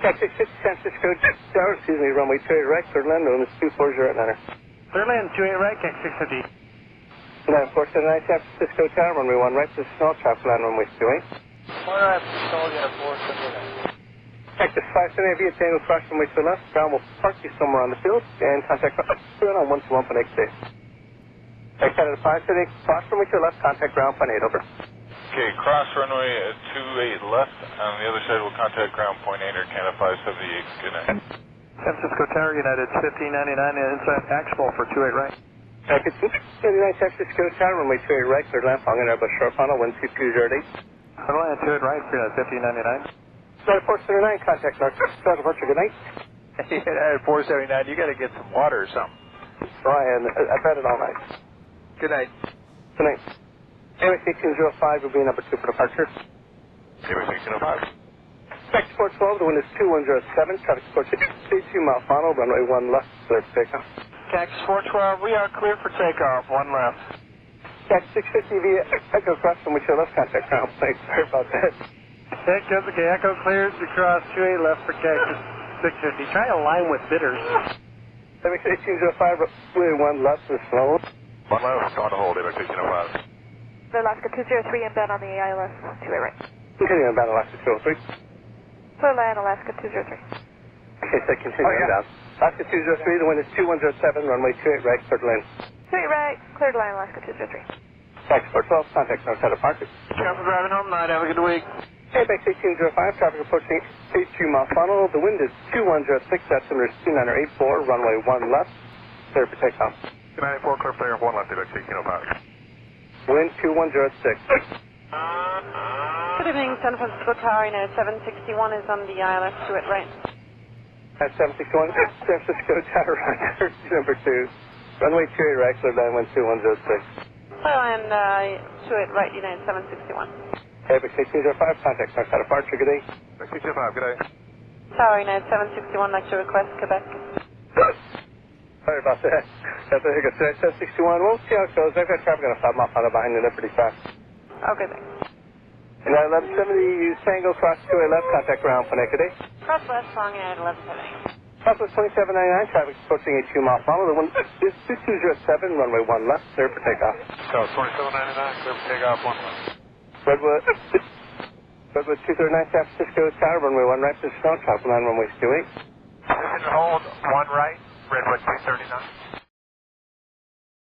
Taxi 6 San Francisco Tower, excuse me, runway 28 right, Fernando, and it's 240 at Atlanta. Fernando, 28 right, Taxi 650. 9479 San Francisco Tower, runway 1 right, this is small traffic line, runway 28. Alright, Sala, 479. Texas 578 via Tango cross runway to the left, ground will park you somewhere on the field, and contact on 121 for next day. Canada 578, cross runway to the left, contact ground, 18, over. Okay, cross runway 28 left, on the other side we'll contact ground, 8 or Canada 578, good night. San Francisco Tower, United 1599, inside Axball for 28 right. Texas 279 San Francisco Tower, runway 28 right, clear land, following Airbus short funnel, 12208. Fernando, 28 right, United 1599. Sorry, 479, contact North, start departure, good night. United 479, you got to get some water or something. Ryan, I've had it all night. Good night. Good night. Airway 1805 will be number 2 for departure. Airway 1805. Taxi 412, the wind is 2107, traffic support 32-mile funnel, runway 1 left, clear for takeoff. Taxi 412, we are clear for takeoff, 1 left. Taxi 650 via Echo Cross from which your left contact ground. Thanks, sorry about that. Echo, okay, Echo clears to cross 28 left for Cactus 650. Try to line with bidders. Airway 1805, runway 1 left is slow. 1 left, on to hold, Airway 1805. Alaska 203 inbound on the ILS 28 right. Continuing inbound Alaska 203. Clear land Alaska 203. Okay, so continuing inbound. Alaska 203, the wind is 2107, runway 28 right, clear to land. 28 right, cleared line Alaska 203. Taxi 412, contact North side departure. Careful driving home tonight, have a good week. Apex 1805, traffic approaching 82-mile funnel. The wind is 2106, altimeter is 2984, runway 1 left, clear for takeoff. 294, clear for 1 left, Airway 1805. Wind 2106. Good evening, San Francisco Tower, United 761 is on the ILS 28 right. At 761, San Francisco Tower, number 2. Runway 28 right, clear line, wind 2106. Clear land 28 right, United 761. Apex 1805, contact North side departure, good day. Airway 1805, good day. Tower, United 761, like to request Quebec. Sorry about that. That's a Hiccups. 761. We'll see how it goes. I've got traffic on a 5-mile funnel behind you. They're pretty fast. Okay, thanks. And 1170, use Tango, cross 28 left, contact ground, Pune, good day. Cross west, long United 1170. Southwest 2799, traffic approaching a 2-mile funnel. The wind is 2207, runway 1 left, clear for takeoff. So 2799, clear for takeoff, 1 left. Redwood 239, San Francisco Tower, runway 1 right, position on, traffic line, runway 28. Position hold, 1 right, Redwood 239.